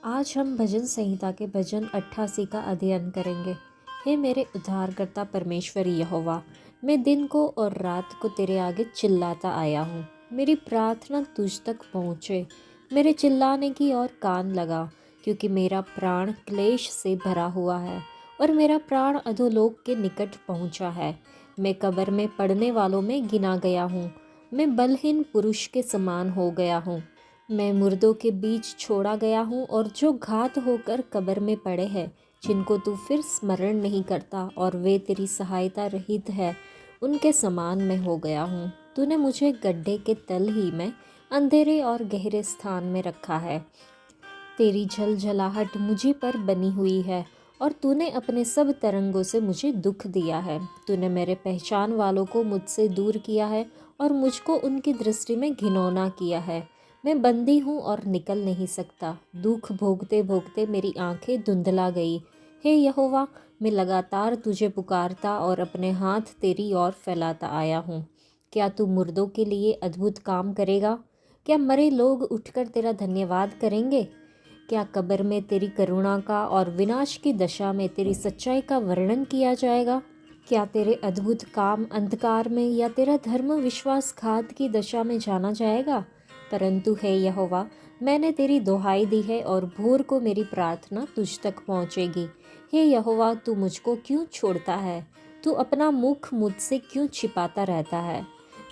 आज हम भजन संहिता के भजन 88 का अध्ययन करेंगे। हे मेरे उद्धारकर्ता परमेश्वर यहोवा, मैं दिन को और रात को तेरे आगे चिल्लाता आया हूँ। मेरी प्रार्थना तुझ तक पहुँचे, मेरे चिल्लाने की ओर कान लगा, क्योंकि मेरा प्राण क्लेश से भरा हुआ है और मेरा प्राण अधोलोक के निकट पहुँचा है। मैं कब्र में पड़ने वालों में गिना गया हूँ, मैं बलहीन पुरुष के समान हो गया हूँ। मैं मुर्दों के बीच छोड़ा गया हूँ और जो घात होकर कब्र में पड़े हैं, जिनको तू फिर स्मरण नहीं करता और वे तेरी सहायता रहित है, उनके समान मैं हो गया हूँ। तूने मुझे गड्ढे के तल ही में अंधेरे और गहरे स्थान में रखा है। तेरी झलझलाहट मुझी पर बनी हुई है और तूने अपने सब तरंगों से मुझे दुख दिया है। तूने मेरे पहचान वालों को मुझसे दूर किया है और मुझको उनकी दृष्टि में घिनौना किया है। मैं बंदी हूँ और निकल नहीं सकता। दुख भोगते भोगते मेरी आंखें धुंधला गई। हे यहोवा, मैं लगातार तुझे पुकारता और अपने हाथ तेरी ओर फैलाता आया हूँ। क्या तू मुर्दों के लिए अद्भुत काम करेगा? क्या मरे लोग उठकर तेरा धन्यवाद करेंगे? क्या कब्र में तेरी करुणा का और विनाश की दशा में तेरी सच्चाई का वर्णन किया जाएगा? क्या तेरे अद्भुत काम अंधकार में या तेरा धर्म विश्वासघात की दशा में जाना जाएगा? परंतु हे यहोवा, मैंने तेरी दुहाई दी है और भोर को मेरी प्रार्थना तुझ तक पहुँचेगी। हे यहोवा, तू मुझको क्यों छोड़ता है? तू अपना मुख मुझसे क्यों छिपाता रहता है?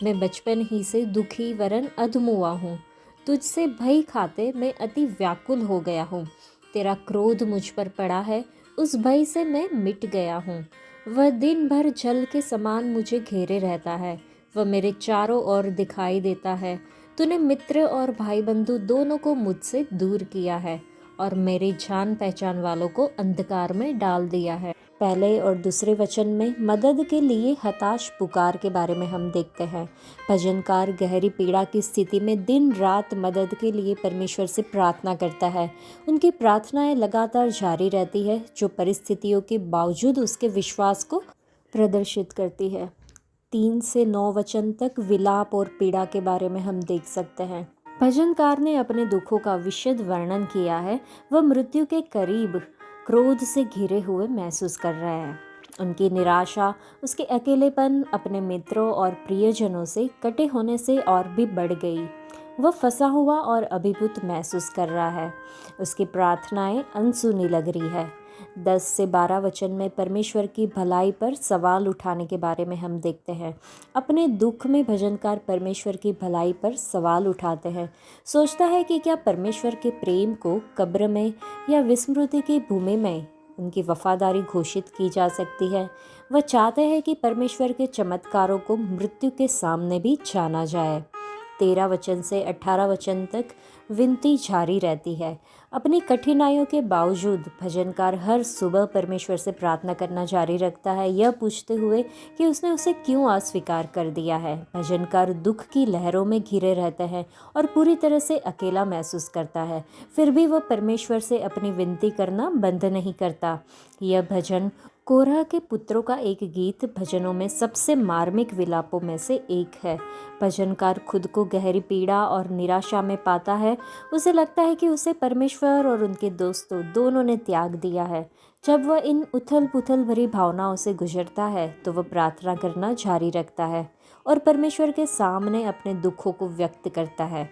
मैं बचपन ही से दुखी वरन अधमुआ हूँ। तुझसे भय खाते मैं अति व्याकुल हो गया हूँ। तेरा क्रोध मुझ पर पड़ा है, उस भय से मैं मिट गया हूँ। वह दिन भर जल के समान मुझे घेरे रहता है, वह मेरे चारों ओर दिखाई देता है। तूने मित्र और भाई बंधु दोनों को मुझसे दूर किया है और मेरे जान पहचान वालों को अंधकार में डाल दिया है। पहले और दूसरे वचन में मदद के लिए हताश पुकार के बारे में हम देखते हैं। भजनकार गहरी पीड़ा की स्थिति में दिन रात मदद के लिए परमेश्वर से प्रार्थना करता है। उनकी प्रार्थनाएं लगातार जारी रहती है, जो परिस्थितियों के बावजूद उसके विश्वास को प्रदर्शित करती है। 3 से 9 वचन तक विलाप और पीड़ा के बारे में हम देख सकते हैं। भजनकार ने अपने दुखों का विशद वर्णन किया है। वह मृत्यु के करीब क्रोध से घिरे हुए महसूस कर रहे हैं। उनकी निराशा उसके अकेलेपन, अपने मित्रों और प्रियजनों से कटे होने से और भी बढ़ गई। वह फंसा हुआ और अभिभूत महसूस कर रहा है। उसकी प्रार्थनाएं अनसुनी लग रही है। 10 से 12 वचन में परमेश्वर की भलाई पर सवाल उठाने के बारे में हम देखते हैं। अपने दुख में भजनकार परमेश्वर की भलाई पर सवाल उठाते हैं। सोचता है कि क्या परमेश्वर के प्रेम को कब्र में या विस्मृति की भूमि में उनकी वफादारी घोषित की जा सकती है। वह चाहते हैं कि परमेश्वर के चमत्कारों को मृत्यु के सामने भी जाना जाए। 13 वचन से 18 वचन तक विनती जारी रहती है। अपनी कठिनाइयों के बावजूद भजनकार हर सुबह परमेश्वर से प्रार्थना करना जारी रखता है, यह पूछते हुए कि उसने उसे क्यों अस्वीकार कर दिया है। भजनकार दुख की लहरों में घिरे रहते हैं और पूरी तरह से अकेला महसूस करता है, फिर भी वह परमेश्वर से अपनी विनती करना बंद नहीं करता। यह भजन कोरह के पुत्रों का एक गीत भजनों में सबसे मार्मिक विलापों में से एक है। भजनकार खुद को गहरी पीड़ा और निराशा में पाता है। उसे लगता है कि उसे परमेश्वर और उनके दोस्तों दोनों ने त्याग दिया है। जब वह इन उथल पुथल भरी भावनाओं से गुजरता है तो वह प्रार्थना करना जारी रखता है और परमेश्वर के सामने अपने दुखों को व्यक्त करता है।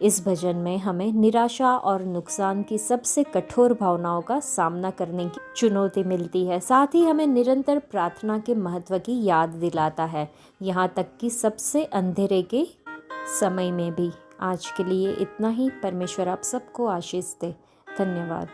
इस भजन में हमें निराशा और नुकसान की सबसे कठोर भावनाओं का सामना करने की चुनौती मिलती है। साथ ही हमें निरंतर प्रार्थना के महत्व की याद दिलाता है, यहाँ तक कि सबसे अंधेरे के समय में भी। आज के लिए इतना ही। परमेश्वर आप सबको आशीष दे। धन्यवाद।